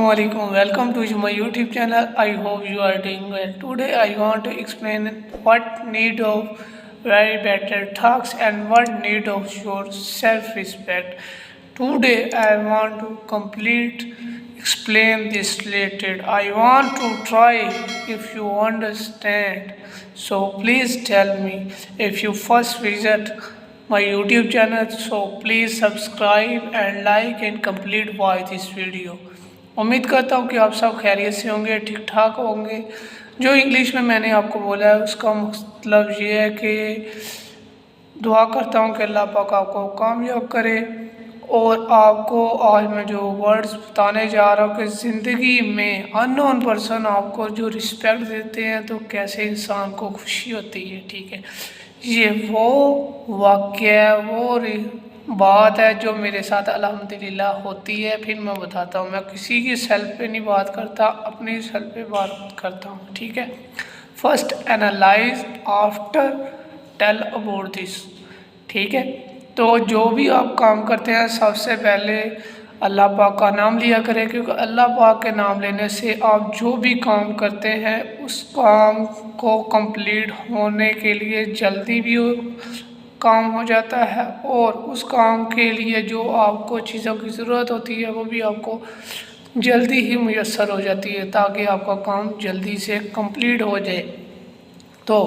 Assalamualaikum. Welcome to my YouTube channel. I hope you are doing well. Today I want to explain what need of very better talks and what need of your self-respect. Today I want to complete explain this related. I want to try if you understand. So please tell me if you first visit my YouTube channel. So please subscribe and like and complete watch this video. उम्मीद करता हूँ कि आप सब खैरियत से होंगे, ठीक ठाक होंगे। जो इंग्लिश में मैंने आपको बोला है उसका मतलब ये है कि दुआ करता हूँ कि अल्लाह पाक आपको कामयाब करे। और आपको आज मैं जो वर्ड्स बताने जा रहा हूँ कि ज़िंदगी में अननोन पर्सन आपको जो रिस्पेक्ट देते हैं तो कैसे इंसान को खुशी होती है। ठीक है, ये वो वाक़या वो बात है जो मेरे साथ अल्हम्दुलिल्लाह होती है। फिर मैं बताता हूँ, मैं किसी की सेल्फ पे नहीं बात करता, अपनी सेल्फ पे बात करता हूँ। ठीक है, first analyse after tell about this. ठीक है, तो जो भी आप काम करते हैं सबसे पहले अल्लाह पाक का नाम लिया करें, क्योंकि अल्लाह पाक के नाम लेने से आप जो भी काम करते हैं उस काम को कंप्लीट होने के लिए जल्दी भी काम हो जाता है और उस काम के लिए जो आपको चीज़ों की ज़रूरत होती है वो भी आपको जल्दी ही मुयस्सर हो जाती है, ताकि आपका काम जल्दी से कंप्लीट हो जाए। तो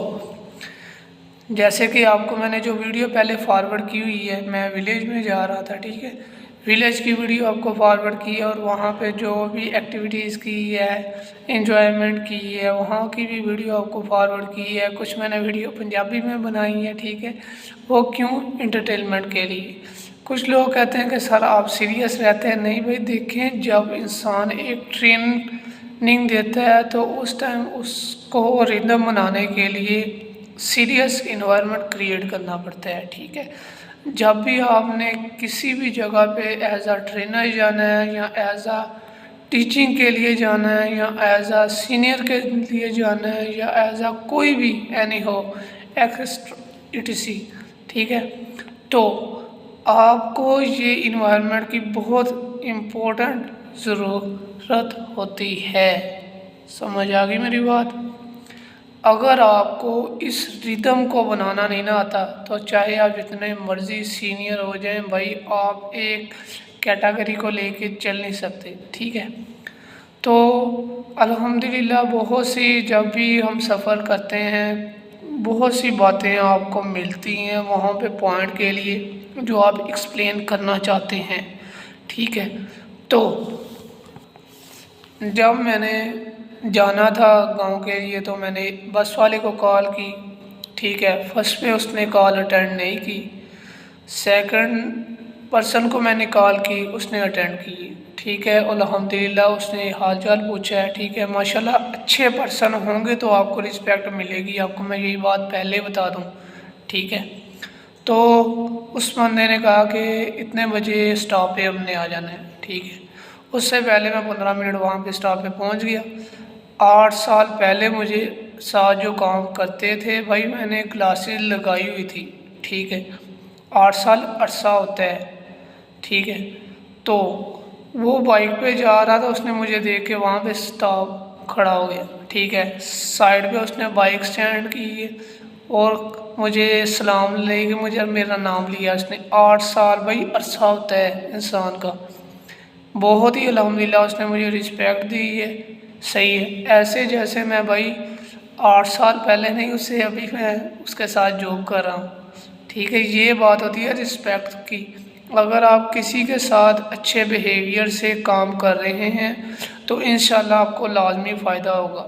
जैसे कि आपको मैंने जो वीडियो पहले फॉरवर्ड की हुई है, मैं विलेज में जा रहा था। ठीक है, विलेज की वीडियो आपको फॉरवर्ड की है और वहाँ पे जो भी एक्टिविटीज़ की है, एंजॉयमेंट की है, वहाँ की भी वीडियो आपको फॉरवर्ड की है। कुछ मैंने वीडियो पंजाबी में बनाई है। ठीक है, वो क्यों? एंटरटेनमेंट के लिए। कुछ लोग कहते हैं कि सर आप सीरियस रहते हैं। नहीं भाई, देखें, जब इंसान एक ट्रेनिंग देता है तो उस टाइम उसको रिदम बनाने के लिए सीरियस इन्वायरमेंट क्रिएट करना पड़ता है। ठीक है, जब भी आपने किसी भी जगह पे एज आ ट्रेनर जाना है या एज आ टीचिंग के लिए जाना है या एज आ सीनियर के लिए जाना है या एज आ कोई भी एनी हो एक्सट्रा, ठीक है, तो आपको ये इन्वायरमेंट की बहुत इम्पोर्टेंट ज़रूरत होती है। समझ आ गई मेरी बात? अगर आपको इस रिदम को बनाना नहीं ना आता तो चाहे आप जितने मर्ज़ी सीनियर हो जाएं भाई, आप एक कैटेगरी को लेके चल नहीं सकते। ठीक है, तो अल्हम्दुलिल्लाह बहुत सी जब भी हम सफ़र करते हैं बहुत सी बातें आपको मिलती हैं वहाँ पे पॉइंट के लिए जो आप एक्सप्लेन करना चाहते हैं। ठीक है, तो जब मैंने जाना था गांव के लिए तो मैंने बस वाले को कॉल की। ठीक है, फर्स्ट पे उसने कॉल अटेंड नहीं की, सेकंड पर्सन को मैंने कॉल की, उसने अटेंड की। ठीक है, अल्हम्दुलिल्लाह उसने हाल चाल पूछा है। ठीक है, माशाल्लाह अच्छे पर्सन होंगे तो आपको रिस्पेक्ट मिलेगी, आपको मैं यही बात पहले बता दूं। ठीक है, तो उस बंदे ने कहा कि इतने बजे स्टॉप पे हमने आ जाना है। ठीक है, उससे पहले मैं 15 मिनट वहाँ पे स्टॉप पे पहुँच गया। 8 साल पहले मुझे साथ जो काम करते थे भाई, मैंने क्लासेस लगाई हुई थी। ठीक है, 8 साल अरसा होता है। ठीक है, तो वो बाइक पे जा रहा था, उसने मुझे देख के वहाँ पे स्टॉप खड़ा हो गया। ठीक है, साइड पे उसने बाइक स्टैंड की है और मुझे सलाम लेके मुझे मेरा नाम लिया उसने। 8 साल भाई अरसा होता है इंसान का। बहुत ही अल्हम्दुलिल्लाह उसने मुझे रिस्पेक्ट दी है। सही है, ऐसे जैसे मैं भाई 8 साल पहले नहीं उससे अभी मैं उसके साथ जॉब कर रहा हूँ। ठीक है, ये बात होती है रिस्पेक्ट की। अगर आप किसी के साथ अच्छे बिहेवियर से काम कर रहे हैं तो इंशाल्लाह आपको लाजमी फ़ायदा होगा।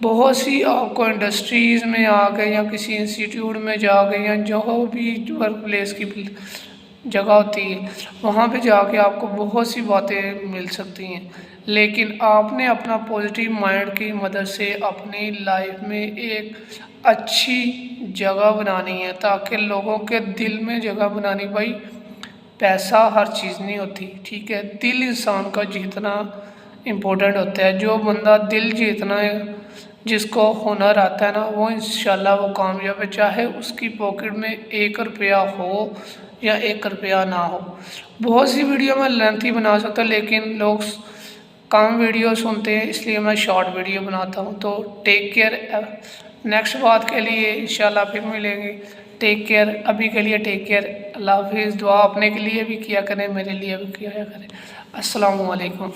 बहुत सी आपको इंडस्ट्रीज़ में आ गए या किसी इंस्टीट्यूट में जा गए या जो भी वर्क प्लेस की जगह होती है वहाँ पे जाके आपको बहुत सी बातें मिल सकती हैं, लेकिन आपने अपना पॉजिटिव माइंड की मदद से अपनी लाइफ में एक अच्छी जगह बनानी है, ताकि लोगों के दिल में जगह बनानी। भाई पैसा हर चीज़ नहीं होती। ठीक है, दिल इंसान का जीतना इम्पोर्टेंट होता है। जो बंदा दिल जीतना है, जिसको हुनर आता है ना, वो इंशाल्लाह वो कामयाब है, चाहे उसकी पॉकेट में 1 रुपया हो या 1 रुपया ना हो। बहुत सी वीडियो में लेंथी बना सकता, लेकिन लोग کم ویڈیو سنتے ہیں، اس لیے میں شارٹ ویڈیو بناتا ہوں. تو ٹیک کیئر، نیکسٹ بات کے لیے انشاءاللہ پھر ملیں گے. ٹیک کیئر، ابھی کے لیے ٹیک کیئر، اللہ حافظ. دعا اپنے کے لیے بھی کیا کریں، میرے لیے بھی کیا کریں. السلام علیکم.